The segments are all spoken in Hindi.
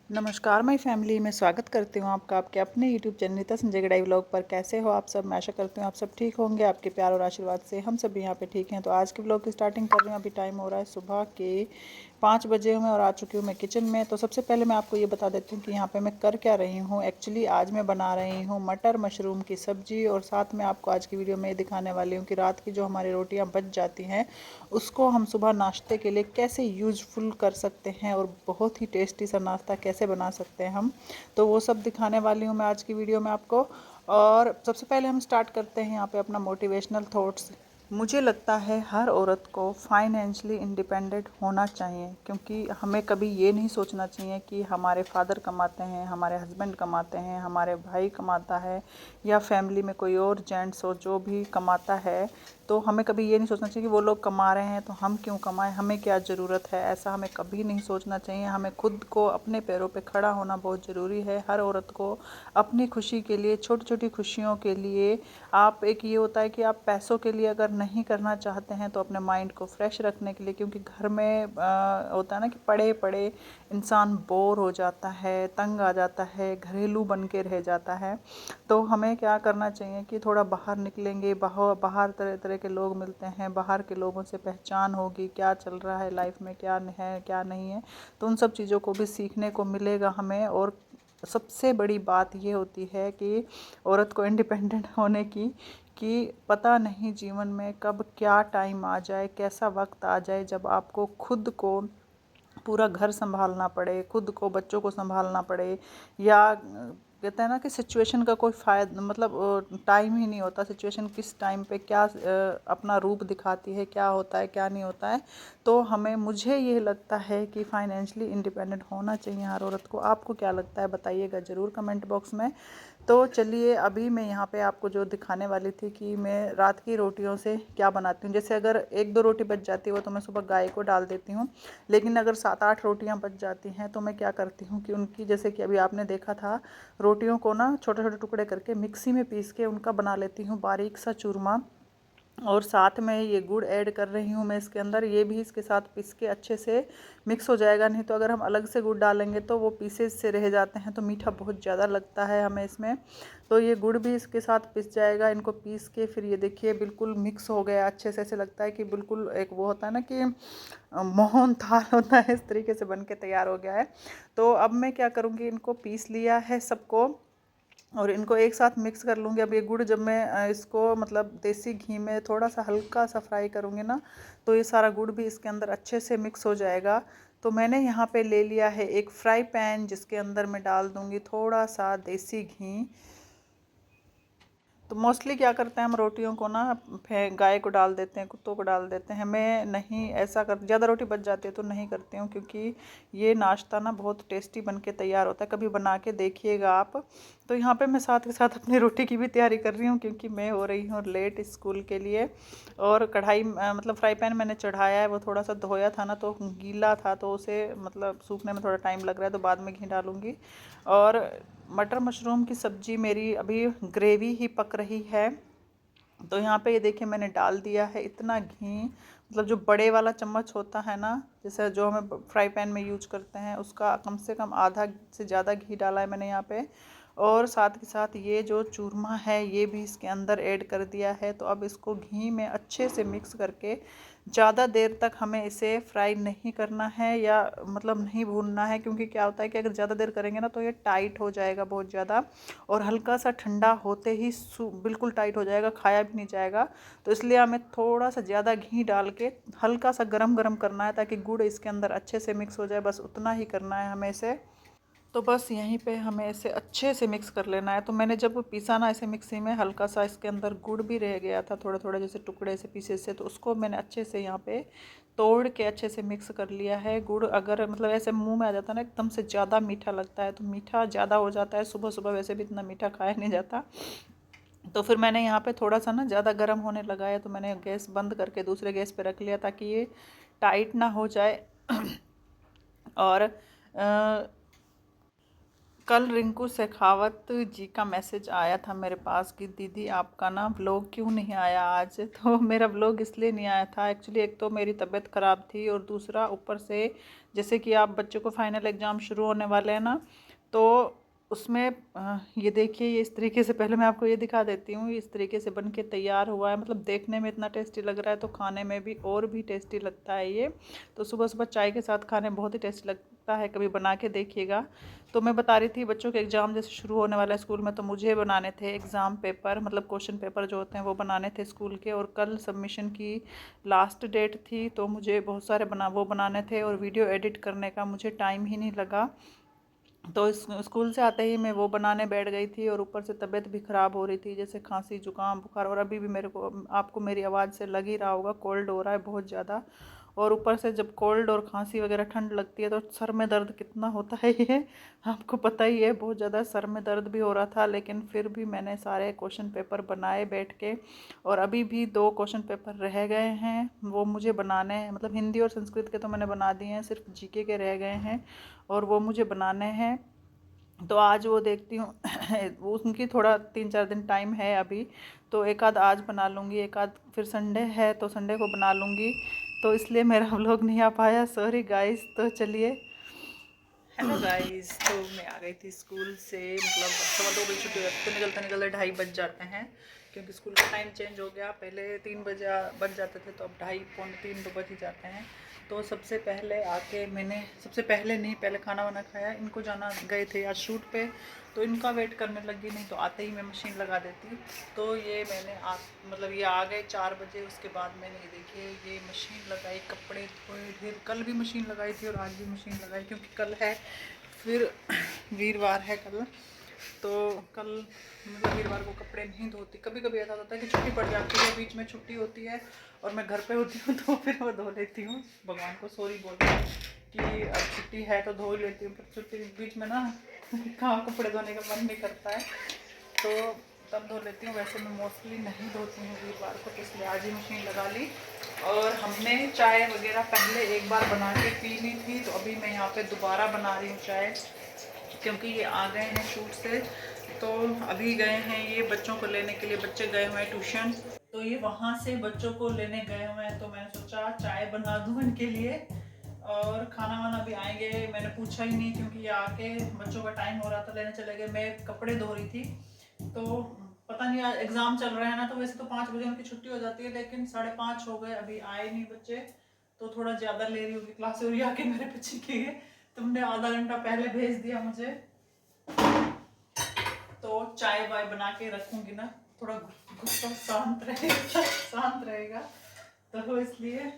नमस्कार माय फैमिली, मैं स्वागत करती हूँ आपका आपके अपने YouTube channel Neeta Sanjay Gadhai vlog पर। कैसे हो आप सब? मैं आशा करती हूँ आप सब ठीक होंगे। आपके प्यार और आशीर्वाद से हम सब भी यहाँ पे ठीक हैं। तो आज के व्लॉग की स्टार्टिंग कर रही हूँ। अभी टाइम हो रहा है सुबह के 5 बजे हुए और आ चुकी हूँ मैं किचन में। तो सबसे पहले मैं आपको ये बता देती हूँ कि यहाँ पे मैं कर क्या रही हूँ। एक्चुअली आज मैं बना रही हूँ मटर मशरूम की सब्ज़ी, और साथ में आपको आज की वीडियो में दिखाने वाली हूँ कि रात की जो हमारी रोटियाँ बच जाती हैं उसको हम सुबह नाश्ते के लिए कैसे यूज़फुल कर सकते हैं और बहुत ही टेस्टी सा नाश्ता कैसे बना सकते हैं हम। तो वो सब दिखाने वाली हूँ मैं आज की वीडियो में आपको। और सबसे पहले हम स्टार्ट करते हैं यहाँ पे अपना मोटिवेशनल थॉट्स। मुझे लगता है हर औरत को फाइनेंशियली इंडिपेंडेंट होना चाहिए, क्योंकि हमें कभी ये नहीं सोचना चाहिए कि हमारे फादर कमाते हैं, हमारे हस्बैंड कमाते हैं, हमारे भाई कमाता है, या फैमिली में कोई और जेंट्स हो जो भी कमाता है। तो हमें कभी ये नहीं सोचना चाहिए कि वो लोग कमा रहे हैं तो हम क्यों कमाएं, हमें क्या ज़रूरत है। ऐसा हमें कभी नहीं सोचना चाहिए। हमें खुद को अपने पैरों पे खड़ा होना बहुत ज़रूरी है। हर औरत को अपनी खुशी के लिए, छोटी छोटी खुशियों के लिए, आप एक ये होता है कि आप पैसों के लिए अगर नहीं करना चाहते हैं तो अपने माइंड को फ्रेश रखने के लिए, क्योंकि घर में होता है ना कि पड़े पड़े इंसान बोर हो जाता है, तंग आ जाता है, घरेलू बन के रह जाता है। तो हमें क्या करना चाहिए कि थोड़ा बाहर निकलेंगे, बाहर तरह तरह के लोग मिलते हैं, बाहर के लोगों से पहचान होगी क्या चल रहा है लाइफ में, क्या है क्या नहीं है। तो उन सब चीज़ों को भी सीखने को मिलेगा हमें। और सबसे बड़ी बात ये होती है कि औरत को इंडिपेंडेंट होने की, कि पता नहीं जीवन में कब क्या टाइम आ जाए, कैसा वक्त आ जाए जब आपको खुद को पूरा घर संभालना पड़े, खुद को बच्चों को संभालना पड़े, या कहते हैं ना कि सिचुएशन का कोई फ़ायदा मतलब टाइम ही नहीं होता। सिचुएशन किस टाइम पे क्या अपना रूप दिखाती है, क्या होता है क्या नहीं होता है। तो मुझे ये लगता है कि फाइनेंशियली इंडिपेंडेंट होना चाहिए हर औरत को। आपको क्या लगता है बताइएगा ज़रूर कमेंट बॉक्स में। तो चलिए, अभी मैं यहाँ पे आपको जो दिखाने वाली थी कि मैं रात की रोटियों से क्या बनाती हूँ। जैसे अगर 1-2 रोटी बच जाती है तो मैं सुबह गाय को डाल देती हूँ। लेकिन अगर 7-8 रोटियाँ बच जाती हैं तो मैं क्या करती हूँ कि उनकी, जैसे कि अभी आपने देखा था, रोटियों को ना छोटे छोटे टुकड़े करके मिक्सी में पीस के उनका बना लेती हूँ बारीक सा चूरमा। और साथ में ये गुड़ ऐड कर रही हूँ मैं इसके अंदर। ये भी इसके साथ पीस के अच्छे से मिक्स हो जाएगा। नहीं तो अगर हम अलग से गुड़ डालेंगे तो वो पीसेस से रह जाते हैं, तो मीठा बहुत ज़्यादा लगता है हमें इसमें। तो ये गुड़ भी इसके साथ पिस जाएगा। इनको पीस के फिर ये देखिए बिल्कुल मिक्स हो गया अच्छे से। ऐसे लगता है कि बिल्कुल एक वो होता है ना कि मोहन थाल होता है, इस तरीके से बन के तैयार हो गया है। तो अब मैं क्या करूँगी, इनको पीस लिया है सबको और इनको एक साथ मिक्स कर लूँगी। अब ये गुड़ जब मैं इसको मतलब देसी घी में थोड़ा सा हल्का सा फ्राई करूँगी ना, तो ये सारा गुड़ भी इसके अंदर अच्छे से मिक्स हो जाएगा। तो मैंने यहाँ पे ले लिया है एक फ्राई पैन, जिसके अंदर मैं डाल दूँगी थोड़ा सा देसी घी। तो मोस्टली क्या करते हैं हम रोटियों को ना गाय को डाल देते हैं, कुत्तों को डाल देते हैं। मैं नहीं ऐसा कर, ज़्यादा रोटी बच जाती है तो नहीं करती हूँ, क्योंकि ये नाश्ता ना बहुत टेस्टी बन के तैयार होता है। कभी बना के देखिएगा आप। तो यहाँ पे मैं साथ के साथ अपनी रोटी की भी तैयारी कर रही हूँ, क्योंकि मैं हो रही हूँ लेट स्कूल के लिए। और कढ़ाई मतलब फ्राई पैन मैंने चढ़ाया है, वो थोड़ा सा धोया था ना तो गीला था, तो उसे मतलब सूखने में थोड़ा टाइम लग रहा है, तो बाद में घी डालूँगी। और मटर मशरूम की सब्ज़ी मेरी अभी ग्रेवी ही पक रही है। तो यहाँ पे ये देखिए मैंने डाल दिया है इतना घी, मतलब जो बड़े वाला चम्मच होता है ना, जैसे जो हमें फ्राई पैन में यूज करते हैं, उसका कम से कम आधा से ज़्यादा घी डाला है मैंने यहाँ पे। और साथ के साथ ये जो चूरमा है ये भी इसके अंदर ऐड कर दिया है। तो अब इसको घी में अच्छे से मिक्स करके ज़्यादा देर तक हमें इसे फ्राई नहीं करना है, या मतलब नहीं भूनना है, क्योंकि क्या होता है कि अगर ज़्यादा देर करेंगे ना तो ये टाइट हो जाएगा बहुत ज़्यादा, और हल्का सा ठंडा होते ही बिल्कुल टाइट हो जाएगा, खाया भी नहीं जाएगा। तो इसलिए हमें थोड़ा सा ज़्यादा घी डाल के हल्का सा गरम गरम करना है, ताकि गुड़ इसके अंदर अच्छे से मिक्स हो जाए। बस उतना ही करना है हमें इसे। तो बस यहीं पे हमें इसे अच्छे से मिक्स कर लेना है। तो मैंने जब पीसा ना इसे मिक्सी में, हल्का सा इसके अंदर गुड़ भी रह गया था थोड़ा थोड़ा, जैसे टुकड़े से पीसेस से, तो उसको मैंने अच्छे से यहाँ पे तोड़ के अच्छे से मिक्स कर लिया है। गुड़ अगर मतलब ऐसे मुंह में आ जाता है ना एकदम से ज़्यादा मीठा लगता है, तो मीठा ज़्यादा हो जाता है। सुबह सुबह वैसे भी इतना मीठा खाया नहीं जाता। तो फिर मैंने यहाँ पे थोड़ा सा ना ज़्यादा गर्म होने लगा है, तो मैंने गैस बंद करके दूसरे गैस पे रख लिया, ताकि ये टाइट ना हो जाए। और कल रिंकू शेखावत जी का मैसेज आया था मेरे पास कि दीदी आपका ना व्लॉग क्यों नहीं आया आज। तो मेरा व्लॉग इसलिए नहीं आया था, एक्चुअली एक तो मेरी तबीयत ख़राब थी और दूसरा ऊपर से जैसे कि आप बच्चों को फाइनल एग्ज़ाम शुरू होने वाले हैं ना, तो उसमें ये देखिए, ये इस तरीके से, पहले मैं आपको ये दिखा देती हूँ, इस तरीके से बन के तैयार हुआ है। मतलब देखने में इतना टेस्टी लग रहा है तो खाने में भी और भी टेस्टी लगता है ये। तो सुबह सुबह चाय के साथ खाने में बहुत ही टेस्टी लगता है, कभी बना के देखिएगा। तो मैं बता रही थी बच्चों के एग्ज़ाम जैसे शुरू होने वाला है स्कूल में, तो मुझे बनाने थे एग्ज़ाम पेपर, मतलब क्वेश्चन पेपर जो होते हैं वो बनाने थे स्कूल के। और कल सबमिशन की लास्ट डेट थी तो मुझे बहुत सारे वो बनाने थे और वीडियो एडिट करने का मुझे टाइम ही नहीं लगा। तो स्कूल से आते ही मैं वो बनाने बैठ गई थी और ऊपर से तबीयत भी ख़राब हो रही थी, जैसे खांसी जुकाम बुखार, और अभी भी मेरे को, आपको मेरी आवाज़ से लग ही रहा होगा, कोल्ड हो रहा है बहुत ज़्यादा। और ऊपर से जब कोल्ड और खांसी वगैरह ठंड लगती है तो सर में दर्द कितना होता है ये आपको पता ही है। बहुत ज़्यादा सर में दर्द भी हो रहा था, लेकिन फिर भी मैंने सारे क्वेश्चन पेपर बनाए बैठ के। और अभी भी 2 क्वेश्चन पेपर रह गए हैं, वो मुझे बनाने हैं। मतलब हिंदी और संस्कृत के तो मैंने बना दिए हैं, सिर्फ जीके के रह गए हैं और वो मुझे बनाने हैं। तो आज वो देखती हूँ वो उनकी थोड़ा 3-4 दिन टाइम है अभी, तो एक आध आज बना लूँगी, एक आध फिर संडे है तो संडे को बना लूँगी। तो इसलिए मेरा व्लॉग नहीं आ पाया, सॉरी गाइस। तो चलिए, हेलो गाइस। तो मैं आ गई थी स्कूल से, मतलब 2:15 बजे छुट्टी हो जाती है, निकलते निकलते 2:30 बज जाते हैं, क्योंकि स्कूल का टाइम चेंज हो गया। पहले 3 बजे बज जाते थे, तो अब 2:30 पौने 3 तो बज ही जाते हैं। तो सबसे पहले आके मैंने, सबसे पहले नहीं, पहले खाना वाना खाया। इनको जाना गए थे आज शूट पे, तो इनका वेट करने लगी, नहीं तो आते ही मैं मशीन लगा देती। तो ये मैंने मतलब ये आ गए 4 बजे। उसके बाद मैंने ये देखिए ये मशीन लगाई, कपड़े धोए। फिर कल भी मशीन लगाई थी और आज भी मशीन लगाई, क्योंकि कल है फिर वीरवार है कल। तो कल मतलब वीरवार को कपड़े नहीं धोती। कभी कभी ऐसा होता है कि छुट्टी पड़ जाती है, बीच में छुट्टी होती है और मैं घर पे होती हूँ, तो फिर मैं धो लेती हूँ। भगवान को सॉरी बोलती हूँ कि अब छुट्टी है तो धो ही लेती हूँ, पर छुट्टी बीच में ना कहाँ कपड़े धोने का मन नहीं करता है, तो तब धो लेती हूँ। वैसे मैं मोस्टली नहीं धोती हूँ वीरवार को, तो इसलिए आज ही मशीन लगा ली। और हमने चाय वगैरह पहले एक बार बना के पी ली थी, तो अभी मैं यहाँ पे दोबारा बना रही हूँ चाय, क्योंकि ये आ गए हैं शूट से। तो अभी गए हैं ये बच्चों को लेने के लिए, बच्चे गए हुए हैं ट्यूशन, तो ये वहाँ से बच्चों को लेने गए हुए हैं। तो मैंने सोचा चाय बना दूँ इनके लिए, और खाना वाना भी आएंगे। मैंने पूछा ही नहीं, क्योंकि ये आके बच्चों का टाइम हो रहा था, लेने चले गए। मैं कपड़े धो रही थी, तो पता नहीं, आज एग्ज़ाम चल रहा है ना, तो वैसे तो 5 बजे उनकी छुट्टी हो जाती है, लेकिन 5:30 हो गए, अभी आए नहीं बच्चे। तो थोड़ा ज़्यादा ले रही होगी क्लास, और आके मेरे पीछे किए, तुमने आधा घंटा पहले भेज दिया मुझे। तो चाय वाय बना के रखूंगी ना, थोड़ा गुस्सा शांत रहेगा, शांत रहेगा, तो इसलिए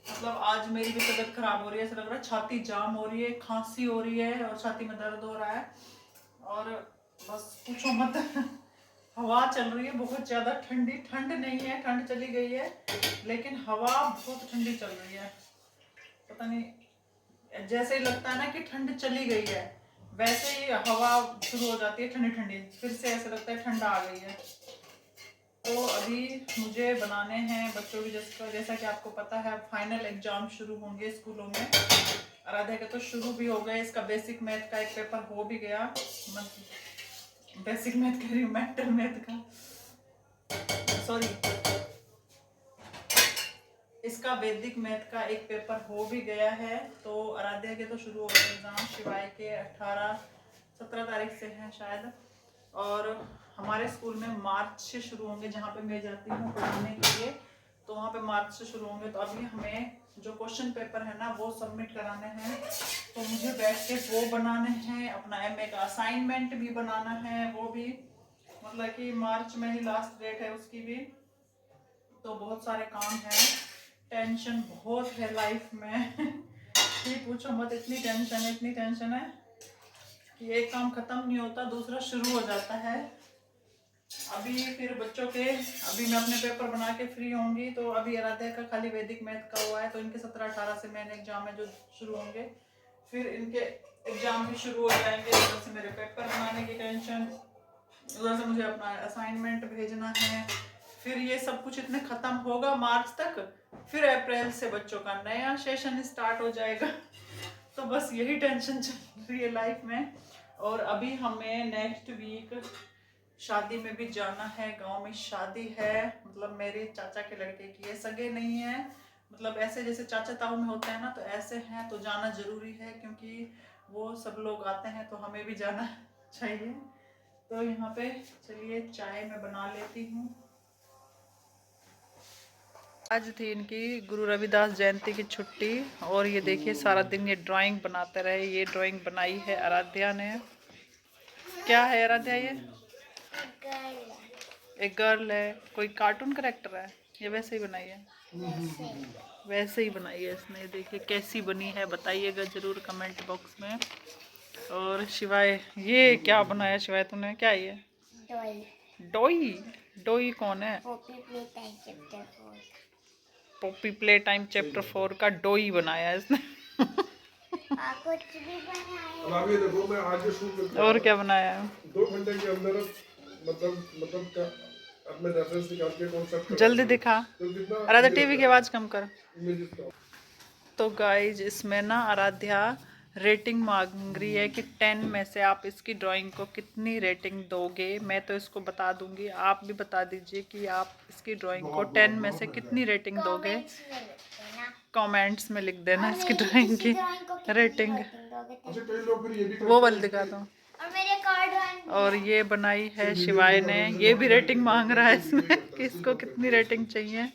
मतलब आज मेरी भी तबीयत खराब हो रही है, ऐसा लग रहा है छाती जाम हो रही है, खांसी हो रही है और छाती में दर्द हो रहा है। और बस पूछो मत हवा चल रही है बहुत ज़्यादा ठंडी, ठंड नहीं है, ठंड चली गई है, लेकिन हवा बहुत ठंडी चल रही है। पता नहीं, जैसे ही लगता है ना कि ठंड चली गई है, वैसे ही हवा शुरू हो जाती है ठंडी ठंडी, फिर से ऐसा लगता है ठंड आ गई है। तो अभी मुझे बनाने हैं बच्चों की, जैसा कि आपको पता है फाइनल एग्जाम शुरू होंगे स्कूलों में। आराध्या के तो शुरू भी हो गए, इसका बेसिक मैथ का एक पेपर हो भी गया, बेसिक मैथ कह रही हूँ, मेंटल मैथ का, सॉरी, इसका वैदिक मैथ का एक पेपर हो भी गया है। तो आराध्या के तो शुरू हो गए एग्जाम, शिवाय के 17 तारीख से हैं शायद, और हमारे स्कूल में मार्च से शुरू होंगे, जहाँ पे मैं जाती हूँ पढ़ाने के लिए, तो वहाँ पे मार्च से शुरू होंगे। तो अभी हमें जो क्वेश्चन पेपर है ना वो सबमिट कराने हैं, तो मुझे बैठ के वो बनाने हैं, अपना एमए का असाइनमेंट भी बनाना है, वो भी मतलब कि मार्च में ही लास्ट डेट है उसकी भी। तो बहुत सारे काम हैं, टेंशन बहुत है लाइफ में ये पूछो मत, इतनी टेंशन है कि एक काम खत्म नहीं होता, दूसरा शुरू हो जाता है। अभी फिर बच्चों के, अभी मैं अपने पेपर बना के फ्री होंगी, तो अभी आराध्या का खाली वैदिक मैथ का हुआ है, तो इनके 17-18 से मैंने एग्जाम है जो शुरू होंगे, फिर इनके एग्जाम भी शुरू हो जाएंगे। उधर से मेरे पेपर बनाने की टेंशन, उधर से मुझे अपना असाइनमेंट भेजना है, फिर ये सब कुछ इतने ख़त्म होगा मार्च तक, फिर अप्रैल से बच्चों का नया सेशन स्टार्ट हो जाएगा। तो बस यही टेंशन चल रही है लाइफ में। और अभी हमें नेक्स्ट वीक शादी में भी जाना है। गांव में शादी है, मतलब मेरे चाचा के लड़के की है, सगे नहीं है, मतलब ऐसे जैसे चाचा ताऊ में होते हैं ना, तो ऐसे हैं, तो जाना जरूरी है क्योंकि वो सब लोग आते हैं तो हमें भी जाना चाहिए। तो यहाँ पे चलिए चाय मैं बना लेती हूँ। आज थी इनकी गुरु रविदास जयंती की छुट्टी, और ये देखिए सारा दिन ये ड्राइंग बनाते रहे। ये ड्राइंग बनाई है आराध्या ने। क्या है आराध्या ये? एक गर्ल है। कोई कार्टून करेक्टर है? ये वैसे ही बनाई है? वैसे ही बनाई है इसने। देखिए कैसी बनी है, बताइएगा जरूर कमेंट बॉक्स में। और शिवाय ये क्या बनाया शिवाय तूने? क्या ये? डोई। डोई कौन है? पॉपी प्ले टाइम चैप्टर 4 का डोई बनाया है इसने। कुछ भी बनाया। देखो मैं आज शूट करके और क्या बनाया है? 2 घंटे के अंदर मतलब क्या अपने रेफरेंस निकाल के कॉन्सेप्ट जल्दी दिखा। आराध्या टीवी की आवाज कम कर। तो गाइज इसमें ना आराध्या रेटिंग मांग रही है कि 10 में से आप इसकी ड्राइंग को कितनी रेटिंग दोगे। मैं तो इसको बता दूंगी, आप भी बता दीजिए कि आप इसकी ड्राइंग को 10 में से कितनी रेटिंग दोगे। कमेंट्स में लिख देना इसकी ड्राइंग की रेटिंग। वो वाली दिखा दो। और ये बनाई है शिवाय ने। ये भी रेटिंग मांग रहा है इसमें कि इसको कितनी रेटिंग चाहिए।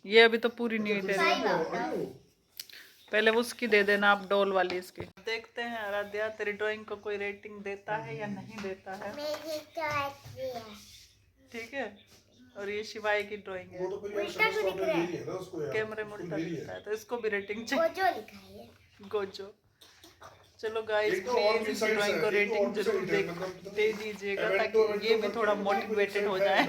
ये अभी तो पूरी नहीं हुई तेरी, पहले उसकी दे देना आप डॉल वाली इसकी। देखते हैं आराध्या तेरी ड्राइंग को कोई रेटिंग देता है या नहीं देता है। ठीक है। और ये शिवाय की ड्राइंग है। कैमरे में उल्टा दिखता है तो इसको भी रेटिंग चाहिए। गोजो। चलो गाइस प्लीज इस ड्राइंग को रेटिंग जरूर दे दीजिएगा ताकि ये भी थोड़ा मोटिवेटेड हो जाए।